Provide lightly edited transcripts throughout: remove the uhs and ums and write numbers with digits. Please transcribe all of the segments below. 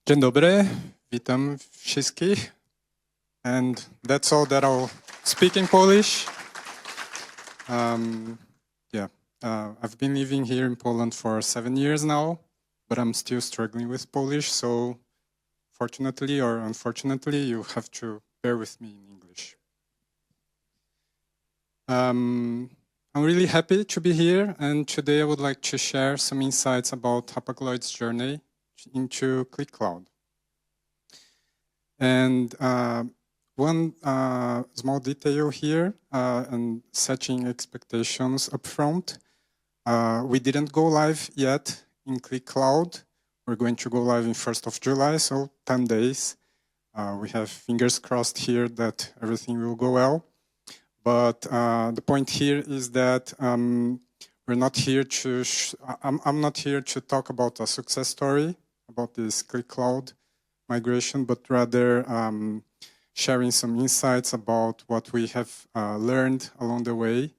Dzień dobry, witam wszystkich. And that's all that I'll speak in Polish. I've been living here in Poland for 7 years now, but I'm still struggling with Polish. So fortunately or unfortunately, you have to bear with me in English. I'm really happy to be here. And today I would like to share some insights about Hapag-Lloyd's journey into Qlik Cloud. And one small detail here, and setting expectations up front. We didn't go live yet in Qlik Cloud. We're going to go live in 1st of July, so 10 days. We have fingers crossed here that everything will go well. But the point here is that we're not here to, I'm not here to talk about a success story about this Qlik Cloud migration, but rather sharing some insights about what we have learned along the way.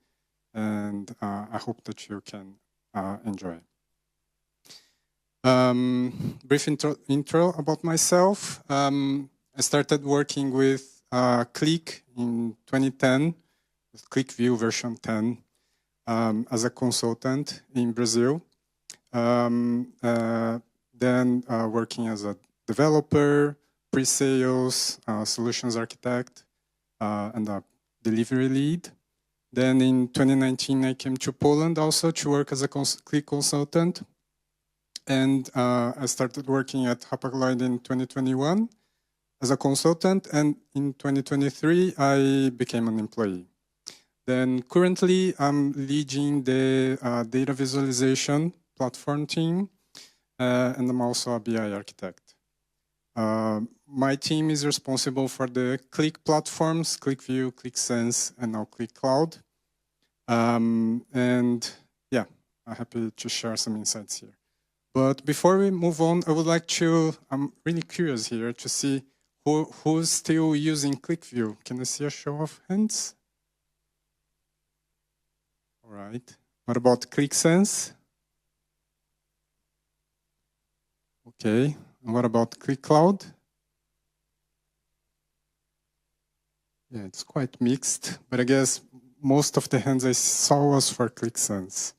And I hope that you can enjoy. Brief intro about myself. I started working with Qlik in 2010, with Qlik View version 10, as a consultant in Brazil. Then working as a developer, pre-sales, solutions architect, and a delivery lead. Then in 2019, I came to Poland also to work as a Qlik consultant. And I started working at Hapag-Lloyd in 2021 as a consultant. And in 2023, I became an employee. Then currently, I'm leading the data visualization platform team. And I'm also a BI architect. My team is responsible for the Qlik platforms, Qlik View, Qlik Sense, and now Qlik Cloud. And yeah, I'm happy to share some insights here. But before we move on, I would like to, I'm really curious here to see who's still using Qlik View. Can I see a show of hands? All right. What about Qlik Sense? Okay. And what about Qlik Cloud? Yeah, it's quite mixed, but I guess most of the hands I saw was for Qlik Sense.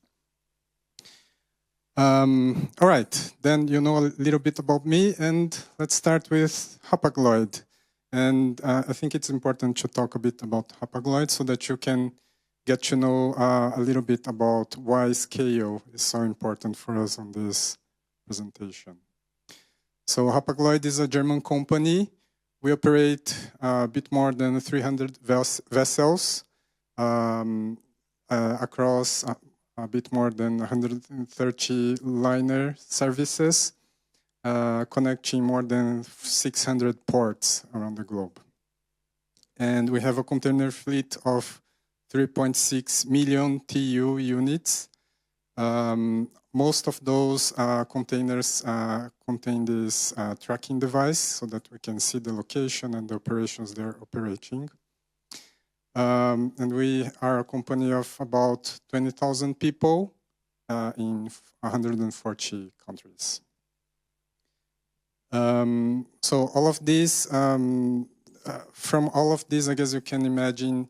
All right, then you know a little bit about me, and let's start with Hapag-Lloyd. And I think it's important to talk a bit about Hapag-Lloyd so that you can get to know a little bit about why scale is so important for us on this presentation. So Hapag-Lloyd is a German company. We operate a bit more than 300 vessels across a bit more than 130 liner services, connecting more than 600 ports around the globe. And we have a container fleet of 3.6 million TEU units. Most of those containers contain this tracking device so that we can see the location and the operations they're operating. And we are a company of about 20,000 people in 140 countries. So all of this, from all of this, I guess you can imagine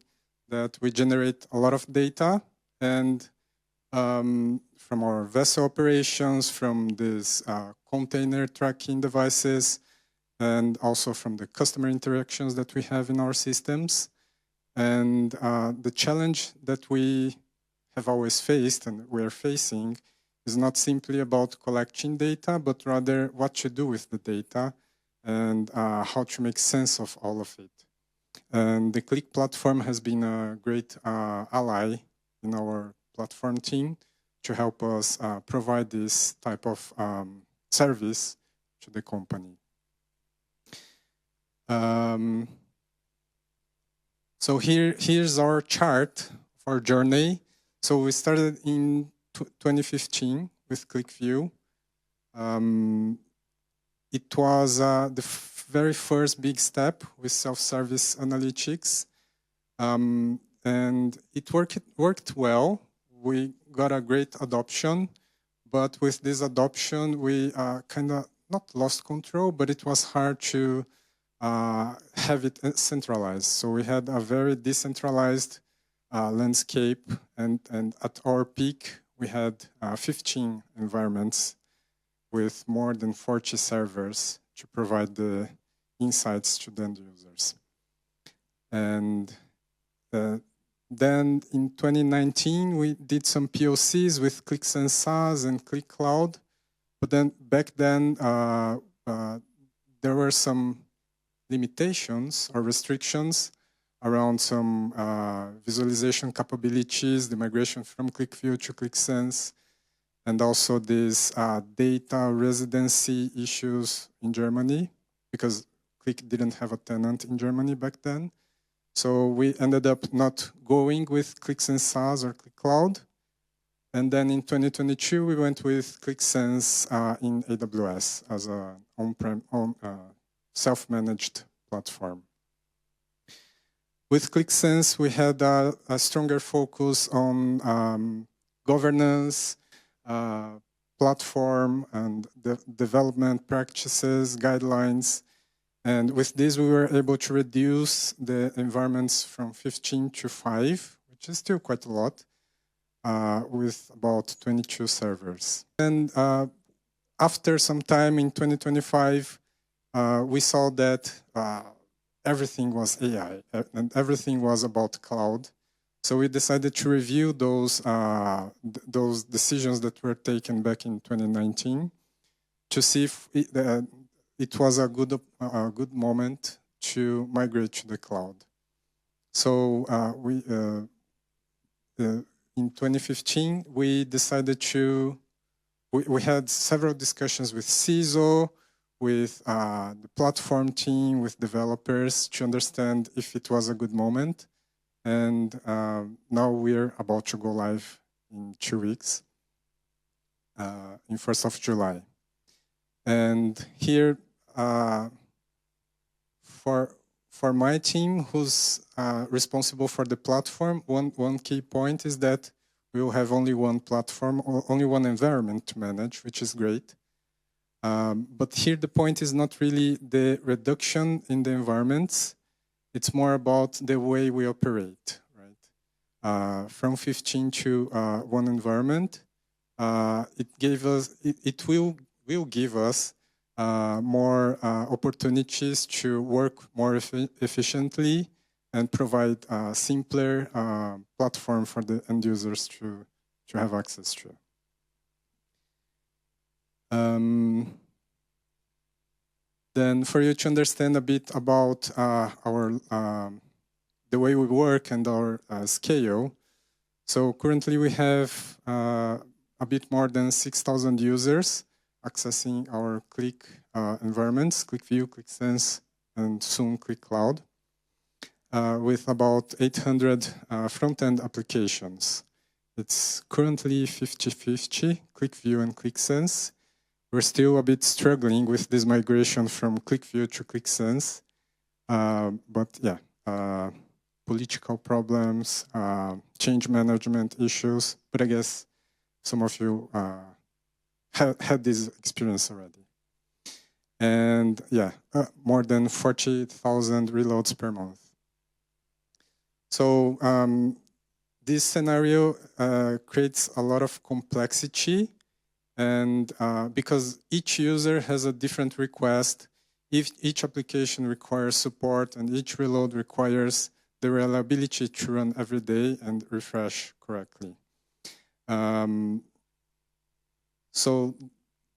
that we generate a lot of data, and from our vessel operations, from these container tracking devices, and also from the customer interactions that we have in our systems. And the challenge that we have always faced and we're facing is not simply about collecting data, but rather what to do with the data and how to make sense of all of it. And the Qlik platform has been a great ally in our platform team to help us provide this type of service to the company. So here's our chart of our journey. So we started in 2015 with Qlik View. It was the very first big step with self-service analytics. And it worked well. We got a great adoption, but with this adoption, we kind of not lost control, but it was hard to have it centralized. So we had a very decentralized landscape, and at our peak, we had 15 environments with more than 40 servers to provide the insights to the end users. And then in 2019, we did some POCs with Qlik SaaS and Qlik Cloud. But then back then, there were some limitations or restrictions around some visualization capabilities, the migration from QlikView to Qlik Sense, and also these data residency issues in Germany, because Qlik didn't have a tenant in Germany back then. So we ended up not going with Qlik Sense SaaS or Qlik Cloud. And then in 2022, we went with Qlik Sense in AWS as an on-prem, self-managed platform. With Qlik Sense, we had a stronger focus on governance, platform, and development practices, guidelines. And with this, we were able to reduce the environments from 15 to 5, which is still quite a lot, with about 22 servers. And after some time in 2025, we saw that everything was AI and everything was about cloud. So we decided to review those decisions that were taken back in 2019 to see if it was a good moment to migrate to the cloud. So in 2015, we decided we had several discussions with CISO, with the platform team, with developers to understand if it was a good moment. And now we're about to go live in 2 weeks, in 1st of July. And here, for my team, who's responsible for the platform, one key point is that we will have only one platform, or only one environment to manage, which is great. But here the point is not really the reduction in the environments. It's more about the way we operate, right? From 15 to one environment, it will give us more opportunities to work more efficiently and provide a simpler platform for the end users to have access to. Then for you to understand a bit about the way we work and our scale. So currently we have a bit more than 6,000 users accessing our Qlik environments, QlikView, Qlik Sense, and soon Qlik Cloud, with about 800 front-end applications. It's currently 50-50, QlikView and Qlik Sense. We're still a bit struggling with this migration from QlikView to Qlik Sense. But yeah, political problems, change management issues, but I guess some of you had this experience already. And yeah, more than 40,000 reloads per month. So this scenario creates a lot of complexity, and because each user has a different request, if each application requires support and each reload requires the reliability to run every day and refresh correctly. So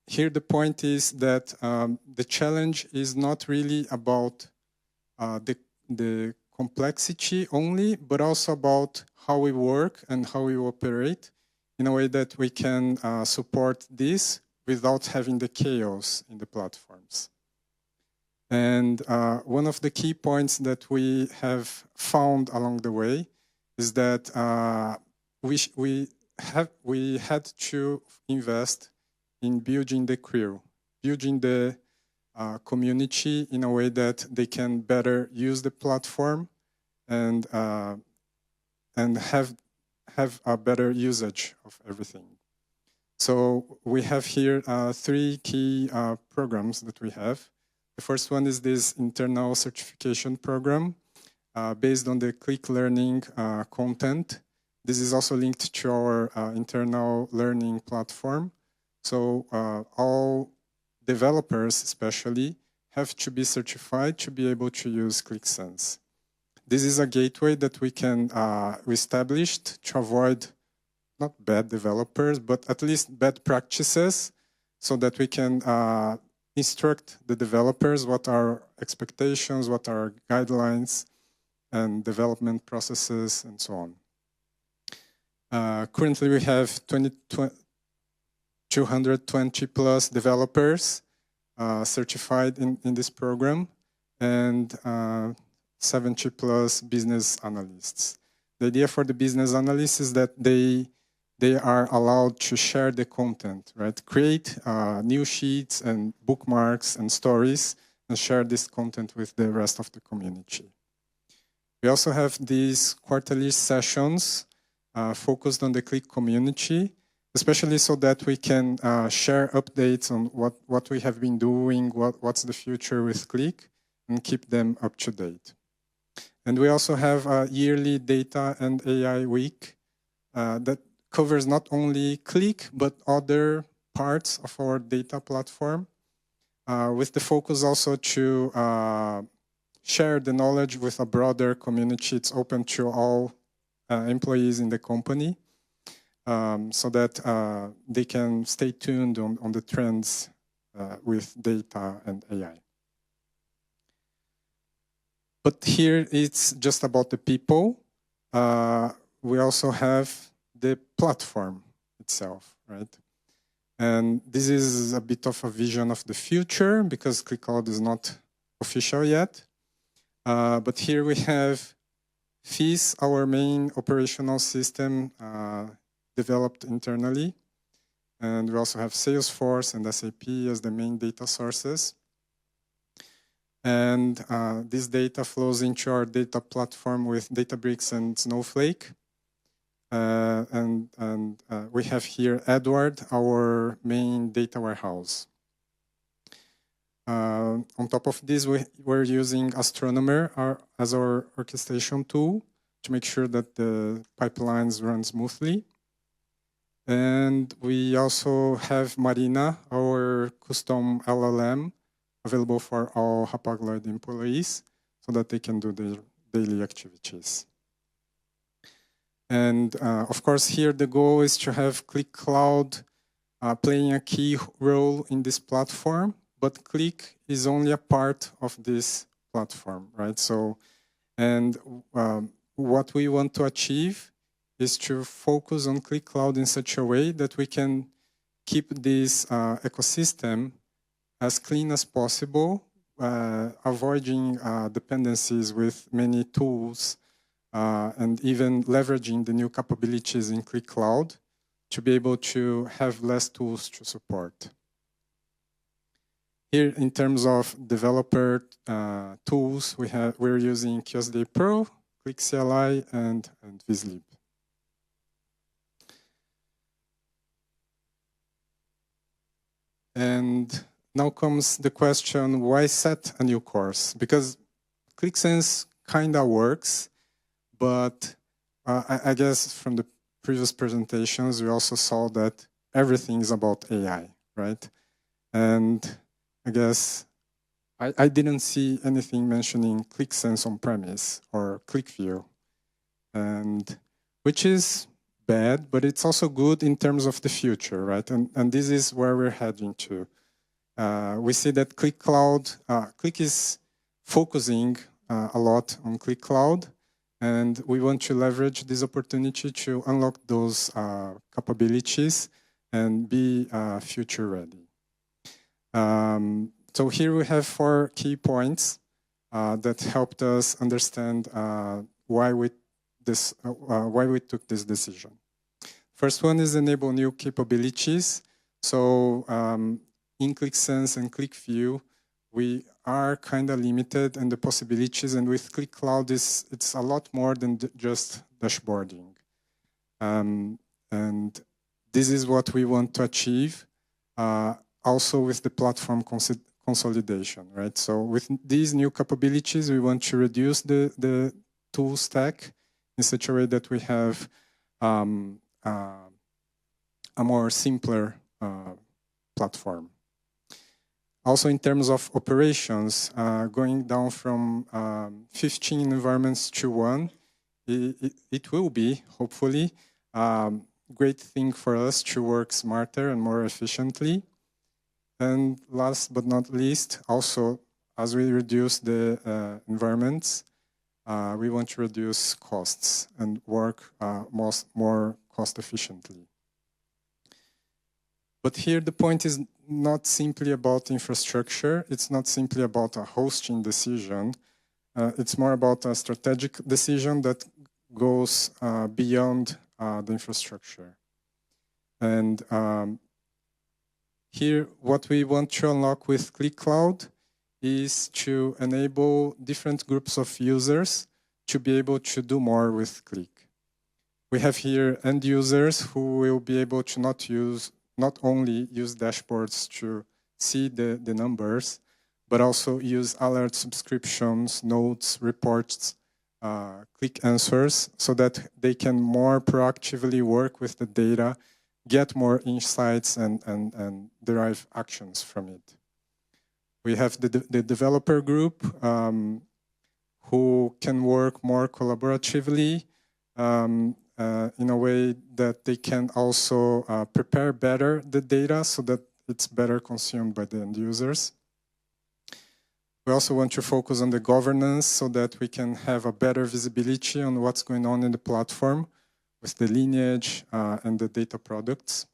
here the point is that the challenge is not really about the complexity only, but also about how we work and how we operate in a way that we can support this without having the chaos in the platforms. And one of the key points that we have found along the way is that we had to invest in building the crew, building the community in a way that they can better use the platform and have a better usage of everything. So we have here three key programs that we have. The first one is this internal certification program based on the Qlik learning content. This is also linked to our internal learning platform. So all developers especially have to be certified to be able to use Qlik Sense. This is a gateway that we can establish to avoid not bad developers, but at least bad practices, so that we can instruct the developers what are expectations, what are guidelines, and development processes, and so on. Currently, we have 220 plus developers certified in this program, and 70 plus business analysts. The idea for the business analysts is that they are allowed to share the content, right? Create new sheets and bookmarks and stories and share this content with the rest of the community. We also have these quarterly sessions focused on the Qlik community, especially so that we can share updates on what we have been doing, what's the future with Qlik, and keep them up to date. And we also have a yearly Data and AI Week that covers not only Qlik, but other parts of our data platform, with the focus also to share the knowledge with a broader community. It's open to all employees in the company, so that they can stay tuned on the trends with data and AI. But here it's just about the people. We also have the platform itself, right? And this is a bit of a vision of the future because Qlik Cloud is not official yet. But here we have FIS, our main operational system developed internally. And we also have Salesforce and SAP as the main data sources. And this data flows into our data platform with Databricks and Snowflake. And we have here Edward, our main data warehouse. On top of this, we're using Astronomer as our orchestration tool to make sure that the pipelines run smoothly. And we also have Marina, our custom LLM, available for all Hapag-Lloyd employees so that they can do their daily activities. And of course, here the goal is to have Qlik Cloud playing a key role in this platform, but Qlik is only a part of this platform, right? So, and what we want to achieve is to focus on Qlik Cloud in such a way that we can keep this ecosystem as clean as possible, avoiding dependencies with many tools, and even leveraging the new capabilities in Qlik Cloud to be able to have less tools to support. Here, in terms of developer tools, we're using QSD Pro, Qlik CLI, and Vizlib. And now comes the question, why set a new course? Because Qlik Sense kind of works, but I guess from the previous presentations, we also saw that everything is about AI, right? And I guess I didn't see anything mentioning Qlik Sense on-premise or QlikView, and which is bad, but it's also good in terms of the future, right? And this is where we're heading to. We see that Qlik Cloud, Qlik is focusing a lot on Qlik Cloud, and we want to leverage this opportunity to unlock those capabilities and be future ready. So here we have 4 key points that helped us understand why we took this decision. First one is enable new capabilities. So in Qlik Sense and QlikView, we are kind of limited in the possibilities, and with Qlik Cloud, it's a lot more than just dashboarding. And this is what we want to achieve, also with the platform consolidation, right? So with these new capabilities, we want to reduce the tool stack in such a way that we have a more simpler platform. Also in terms of operations, going down from 15 environments to 1, it will be, hopefully, great thing for us to work smarter and more efficiently. And last but not least, also, as we reduce the environments, we want to reduce costs and work more cost efficiently. But here the point is not simply about infrastructure. It's not simply about a hosting decision. It's more about a strategic decision that goes beyond the infrastructure. And here, what we want to unlock with Qlik Cloud is to enable different groups of users to be able to do more with Qlik. We have here end users who will be able to not only use dashboards to see the numbers, but also use alert subscriptions, notes, reports, Qlik answers, so that they can more proactively work with the data, get more insights, and derive actions from it. We have the developer group who can work more collaboratively in a way that they can also prepare better the data so that it's better consumed by the end users. We also want to focus on the governance so that we can have a better visibility on what's going on in the platform with the lineage and the data products.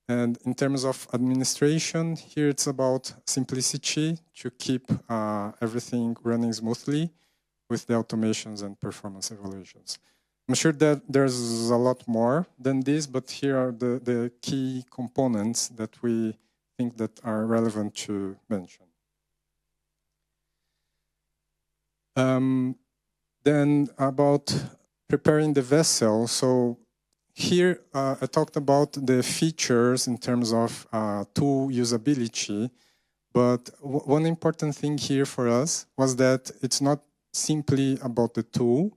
And in terms of administration, here it's about simplicity to keep everything running smoothly with the automations and performance evaluations. I'm sure that there's a lot more than this, but here are the key components that we think that are relevant to mention. Then about preparing the vessel. So here I talked about the features in terms of tool usability, but one important thing here for us was that it's not simply about the tool.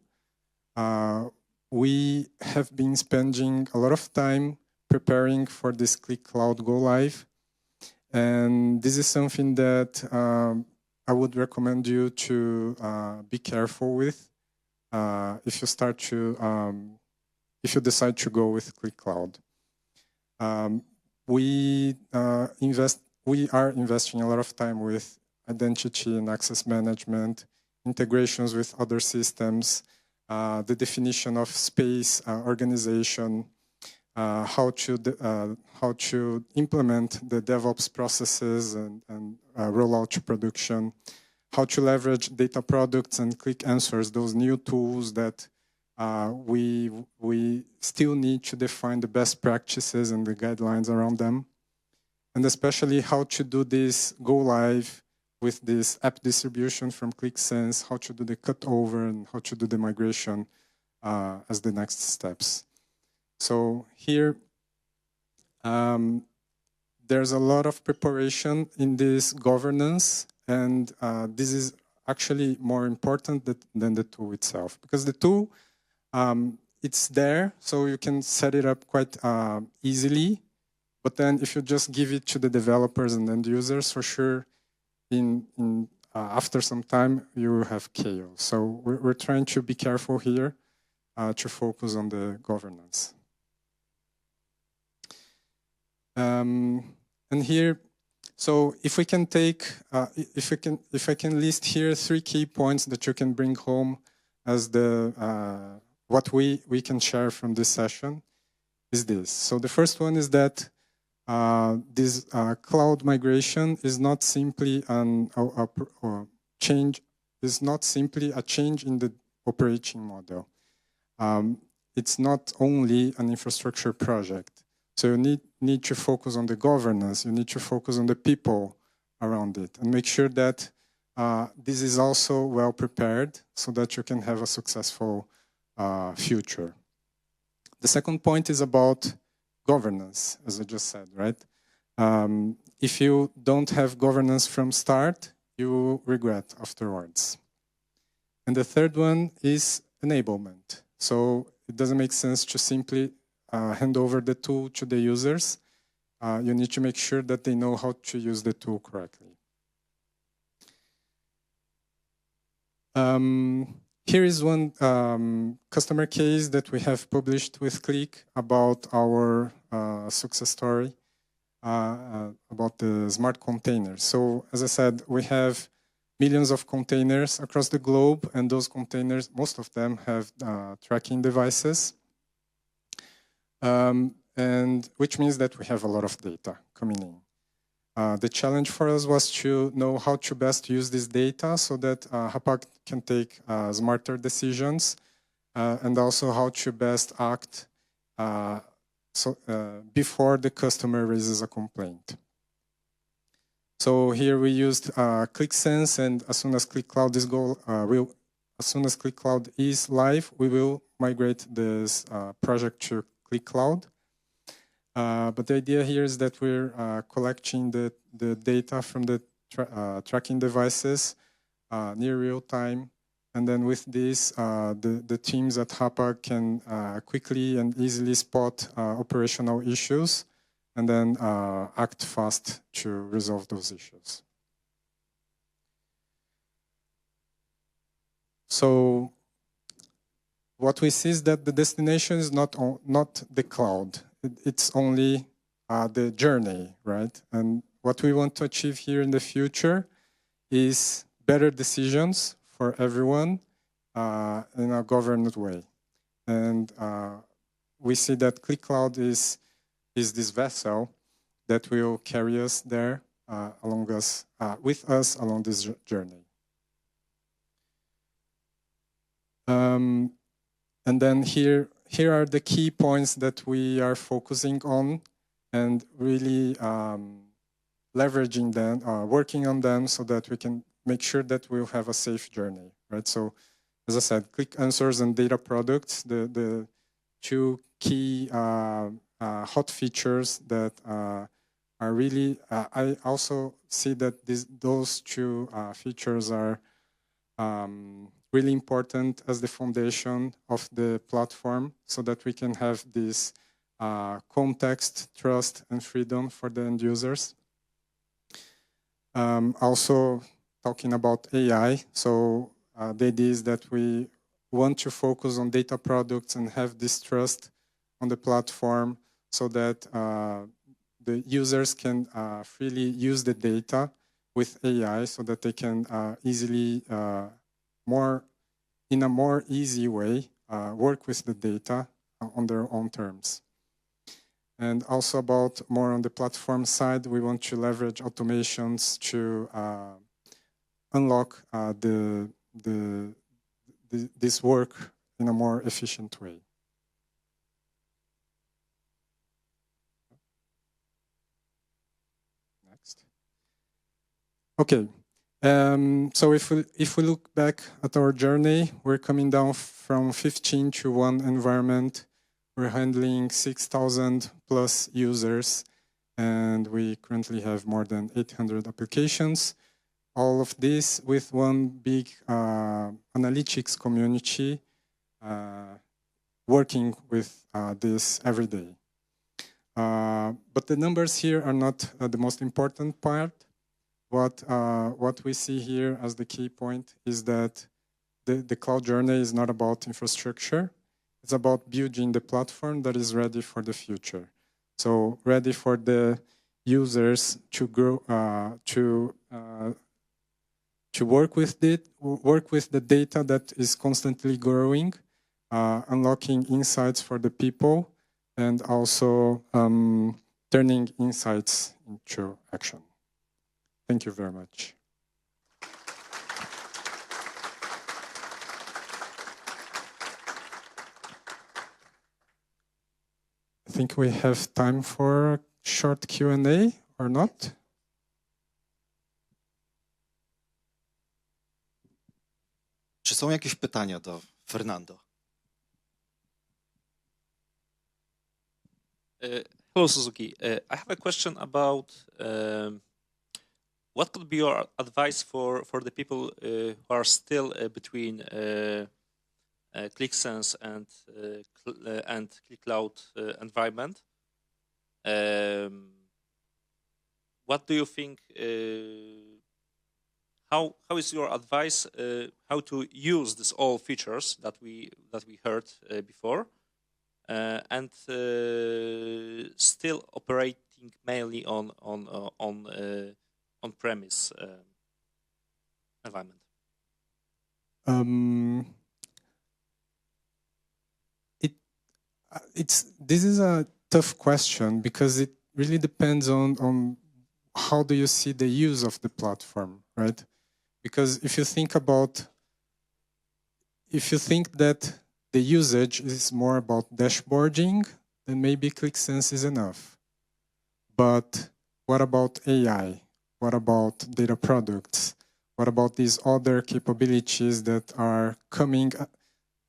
We have been spending a lot of time preparing for this Qlik Cloud Go Live, and this is something that I would recommend you to be careful with if you decide to go with Qlik Cloud. We are investing a lot of time with identity and access management, integrations with other systems, the definition of space organization, how to implement the DevOps processes and roll out to production, how to leverage data products and Qlik answers, those new tools that we still need to define the best practices and the guidelines around them, and especially how to do this go live with this app distribution from Qlik Sense, how to do the cutover and how to do the migration as the next steps. So here, there's a lot of preparation in this governance, and this is actually more important than the tool itself, because the tool, it's there, so you can set it up quite easily, but then if you just give it to the developers and end users, for sure, after some time, you will have chaos. So we're trying to be careful here to focus on the governance. And here, so if we can take, if I can list here 3 key points that you can bring home as the what we can share from this session is this. So the first one is that this cloud migration is not simply a change. Is not simply a change in the operating model. It's not only an infrastructure project. So you need to focus on the governance. You need to focus on the people around it, and make sure that this is also well prepared so that you can have a successful future. The second point is about governance, as I just said, right? If you don't have governance from start, you will regret afterwards. And the third one is enablement. So it doesn't make sense to simply hand over the tool to the users. You need to make sure that they know how to use the tool correctly. Here is one customer case that we have published with Qlik about our success story about the smart containers. So as I said, we have millions of containers across the globe, and those containers, most of them have tracking devices, and which means that we have a lot of data coming in. The challenge for us was to know how to best use this data so that Hapag can take smarter decisions, and also how to best act before the customer raises a complaint. So here we used Qlik Sense, and as soon as Qlik Cloud is live, we will migrate this project to Qlik Cloud. But the idea here is that we're collecting the data from the tracking devices near real time. And then with this, the teams at Hapag can quickly and easily spot operational issues and then act fast to resolve those issues. So what we see is that the destination is not the cloud. It's only the journey, right? And what we want to achieve here in the future is better decisions for everyone in a governed way. And we see that Qlik Cloud is this vessel that will carry us there with us along this journey. And then here are the key points that we are focusing on and really leveraging them, working on them so that we can make sure that we'll have a safe journey, right? So, as I said, Qlik Answers and data products, the two key hot features that are really, I also see that those two features are really important as the foundation of the platform so that we can have this context, trust, and freedom for the end users. Also talking about AI, so the idea is that we want to focus on data products and have this trust on the platform so that the users can freely use the data with AI so that they can easily, in a more easy way, work with the data on their own terms. And also about more on the platform side, we want to leverage automations to unlock this work in a more efficient way. Next. Okay. So if we look back at our journey, we're coming down from 15 to 1 environment. We're handling 6,000 plus users, and we currently have more than 800 applications. All of this with one big analytics community working with this every day. But the numbers here are not the most important part. What we see here as the key point is that the cloud journey is not about infrastructure. It's about building the platform that is ready for the future. So ready for the users to grow, to work with it, work with the data that is constantly growing, unlocking insights for the people, and also turning insights into action. Thank you very much. I think we have time for a short Q&A or not. Czy są jakieś pytania do Fernando? Hello, Suzuki. I have a question about what could be your advice for the people who are still between QlikSense and Qlik environment. What do you think? How is your advice how to use these all features that we heard before, and still operating mainly on premise environment? This is a tough question because it really depends on how do you see the use of the platform, right? Because if you think that the usage is more about dashboarding, then maybe QlikSense is enough. But what about AI? What about data products? What about these other capabilities that are coming,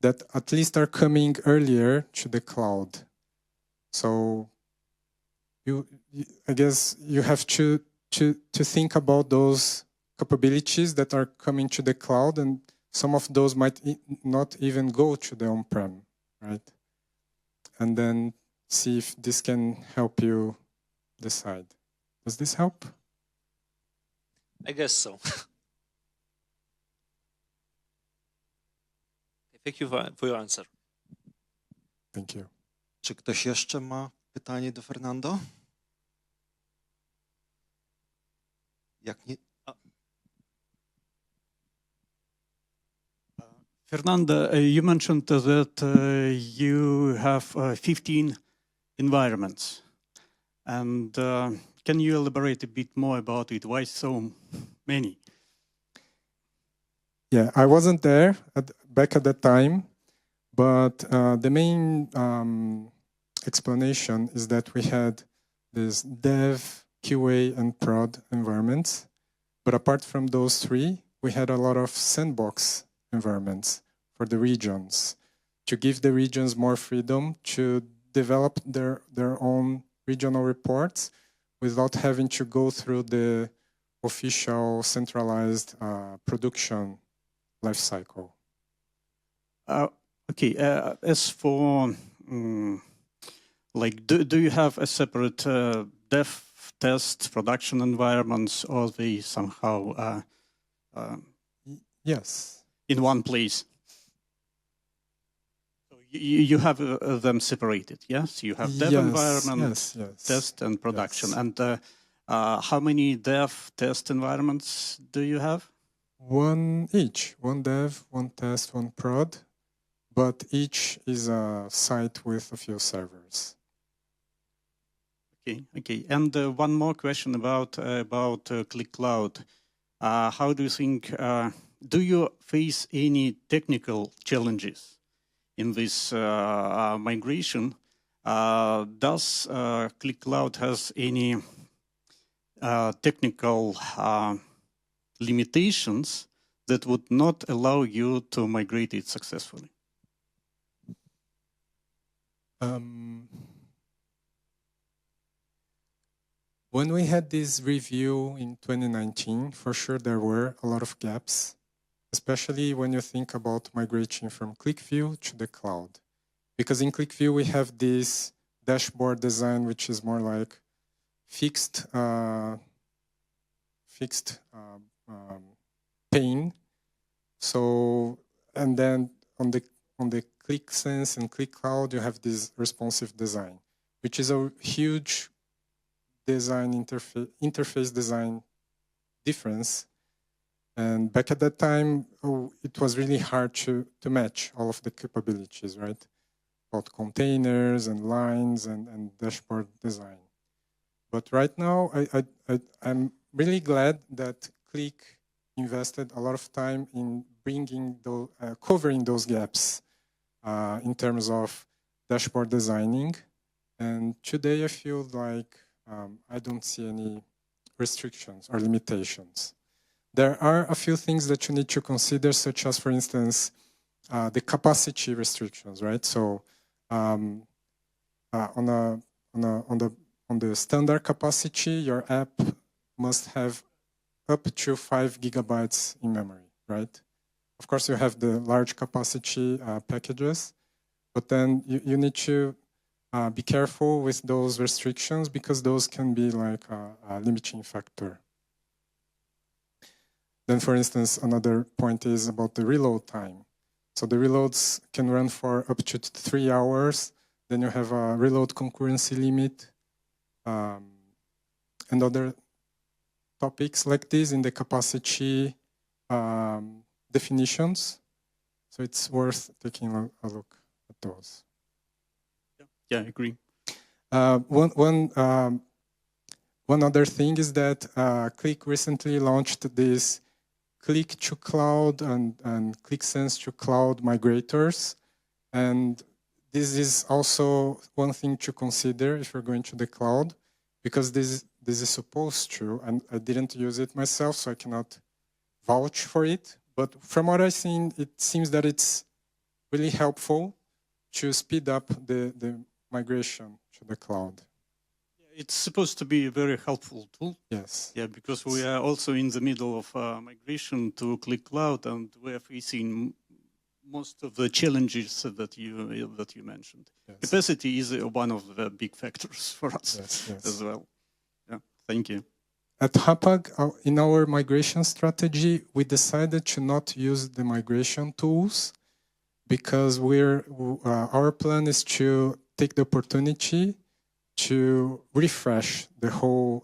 that at least are coming earlier to the cloud? So I guess you have to think about those capabilities that are coming to the cloud, and some of those might not even go to the on-prem, right? And then see if this can help you decide. Does this help? I guess so. Thank you for your answer. Thank you. Czy ktoś jeszcze ma pytanie do Fernando? Jak nie... Fernando, you mentioned that you have 15 environments. And can you elaborate a bit more about it? Why so many? Yeah, I wasn't there back at that time, but the main explanation is that we had this dev, QA, and prod environments. But apart from those three, we had a lot of sandbox environments for the regions to give the regions more freedom to develop their own regional reports without having to go through the official centralized production life cycle. Okay, as for like, do you have a separate dev, test, production environments, or they somehow yes, in one place? So you have them separated, yes? You have dev environment, test, and production. Yes. And how many dev, test environments do you have? One each, one dev, one test, one prod, but each is a site with a few servers. Okay. And one more question about Qlik Cloud. How do you think? Do you face any technical challenges in this migration? Does Qlik Cloud has any technical limitations that would not allow you to migrate it successfully? When we had this review in 2019, for sure there were a lot of gaps, especially when you think about migrating from QlikView to the cloud. Because in QlikView we have this dashboard design, which is more like fixed pane. So, and then on the QlikSense and Qlik Cloud, you have this responsive design, which is a huge design interface design difference. And back at that time, it was really hard to match all of the capabilities, right? About containers and lines and dashboard design. But right now, I'm really glad that Qlik invested a lot of time in covering those gaps in terms of dashboard designing. And today I feel like I don't see any restrictions or limitations. There are a few things that you need to consider, such as, for instance, the capacity restrictions, right? So on on the standard capacity, your app must have up to 5 gigabytes in memory, right? Of course, you have the large capacity packages, but then you need to be careful with those restrictions because those can be like a limiting factor. Then, for instance, another point is about the reload time. So the reloads can run for up to 3 hours. Then you have a reload concurrency limit and other topics like this in the capacity definitions. So it's worth taking a look at those. Yeah, I agree. One other thing is that Qlik recently launched this Qlik to cloud and Qlik Sense to cloud migrators. And this is also one thing to consider if you're going to the cloud, because this is supposed to, and I didn't use it myself, so I cannot vouch for it. But from what I've seen, it seems that it's really helpful to speed up the migration to the cloud. It's supposed to be a very helpful tool. Yes. Yeah, because we are also in the middle of migration to Qlik Cloud, and we are facing most of the challenges that you mentioned. Yes. Capacity is one of the big factors for us as well. Yeah, thank you. At Hapag, in our migration strategy, we decided to not use the migration tools because our plan is to take the opportunity to refresh the whole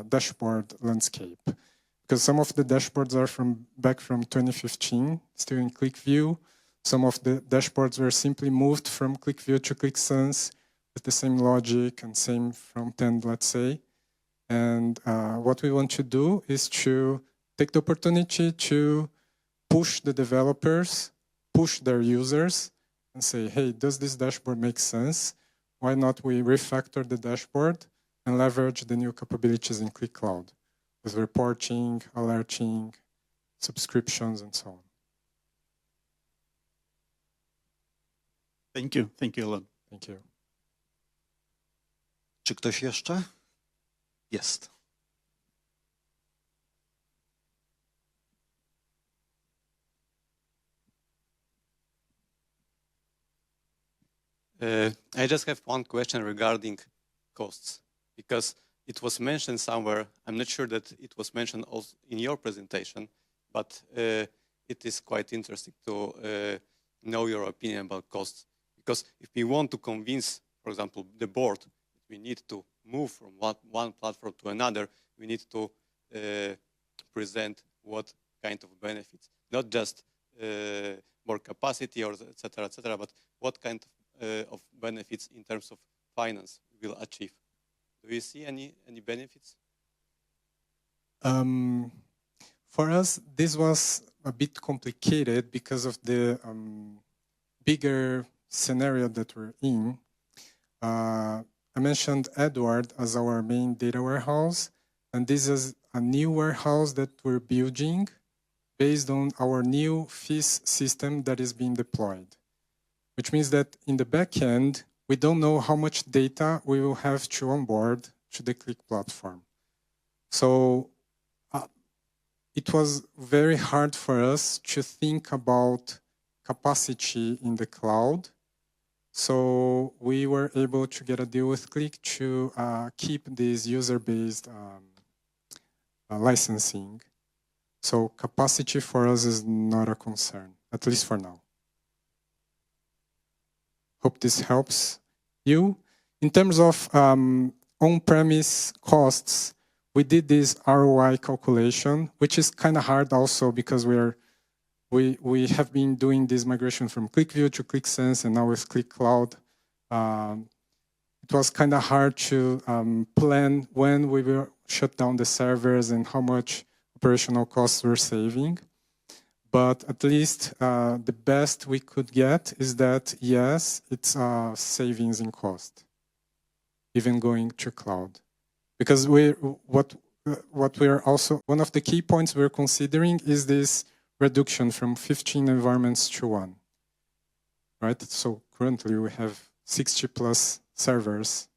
dashboard landscape. Because some of the dashboards are back from 2015, still in Qlik View. Some of the dashboards were simply moved from Qlik View to Qlik Sense with the same logic and same front end, let's say. And what we want to do is to take the opportunity to push the developers, push their users, and say, hey, does this dashboard make sense? Why not we refactor the dashboard and leverage the new capabilities in Qlik Cloud with reporting, alerting, subscriptions, and so on. Thank you. Thank you, Elon. Thank you. Czy ktoś jeszcze? Jest. I just have one question regarding costs, because it was mentioned somewhere. I'm not sure that it was mentioned also in your presentation, but it is quite interesting to know your opinion about costs. Because if we want to convince, for example, the board, we need to move from one platform to another, we need to present what kind of benefits, not just more capacity or et cetera, but what kind of benefits in terms of finance will achieve. Do you see any benefits? For us, this was a bit complicated because of the bigger scenario that we're in. I mentioned Edward as our main data warehouse, and this is a new warehouse that we're building based on our new FIS system that is being deployed, which means that in the back end, we don't know how much data we will have to onboard to the Qlik platform. So it was very hard for us to think about capacity in the cloud. So we were able to get a deal with Qlik to keep this user-based licensing. So capacity for us is not a concern, at least for now. Hope this helps you. In terms of on-premise costs, we did this ROI calculation, which is kind of hard also because we have been doing this migration from Qlik View to Qlik Sense and now with Qlik Cloud. It was kind of hard to plan when we will shut down the servers and how much operational costs we're saving. But at least the best we could get is that, yes, it's savings in cost, even going to cloud. Because what we're also, one of the key points we're considering is this reduction from 15 environments to 1, right? So currently we have 60 plus servers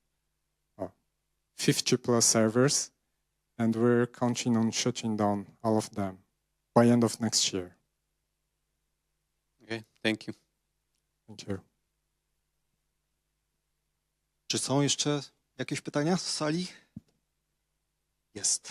50 plus servers, and we're counting on shutting down all of them by end of next year. Okay, thank you. Thank you. Czy są jeszcze jakieś pytania z sali? Jest.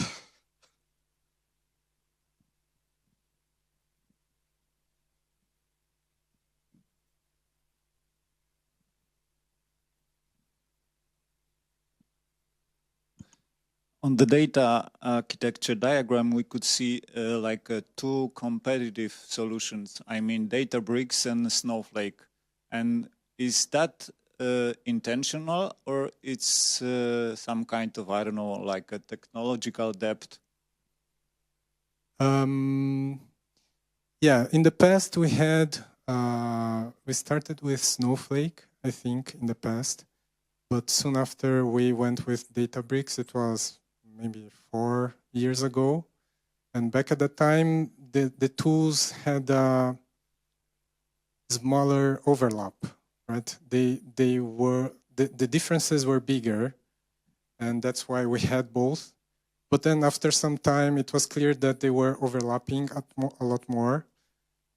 On the data architecture diagram, we could see two competitive solutions. I mean, Databricks and Snowflake. And is that intentional, or it's some kind of, I don't know, like a technological depth? Yeah, in the past we had, we started with Snowflake, I think, in the past. But soon after we went with Databricks, it was maybe 4 years ago. And back at that time, the tools had a smaller overlap, right? The differences were bigger, and that's why we had both. But then after some time, it was clear that they were overlapping a lot more.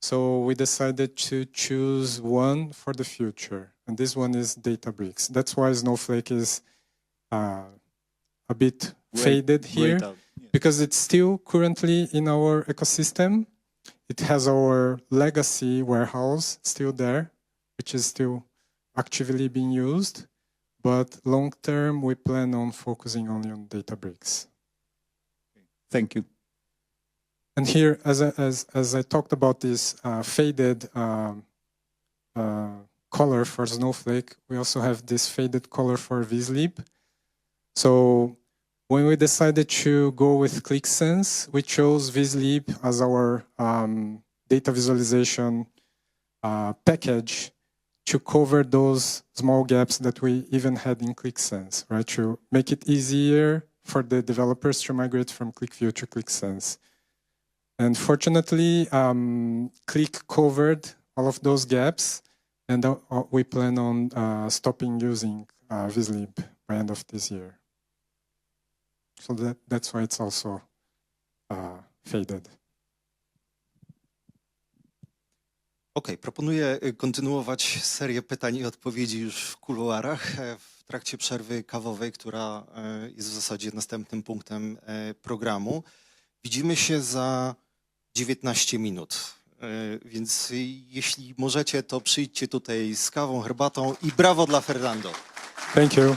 So we decided to choose one for the future, and this one is Databricks. That's why Snowflake is a bit faded here, because it's still currently in our ecosystem. It has our legacy warehouse still there, which is still actively being used. But long term, we plan on focusing only on Databricks. Thank you. And here, as I talked about this faded color for Snowflake, we also have this faded color for Vizlib. So when we decided to go with Qlik Sense, we chose Vizlib as our data visualization package to cover those small gaps that we even had in Qlik Sense, right? To make it easier for the developers to migrate from QlikView to Qlik Sense. And fortunately, Qlik covered all of those gaps, and we plan on stopping using Vizlib by end of this year. So that's why it's also faded. Okej, proponuję kontynuować serię pytań i odpowiedzi już w kuluarach w trakcie przerwy kawowej, która jest w zasadzie następnym punktem programu. Widzimy się za 19 minut, więc jeśli możecie, to przyjdźcie tutaj z kawą, herbatą i brawo dla Fernando. Thank you.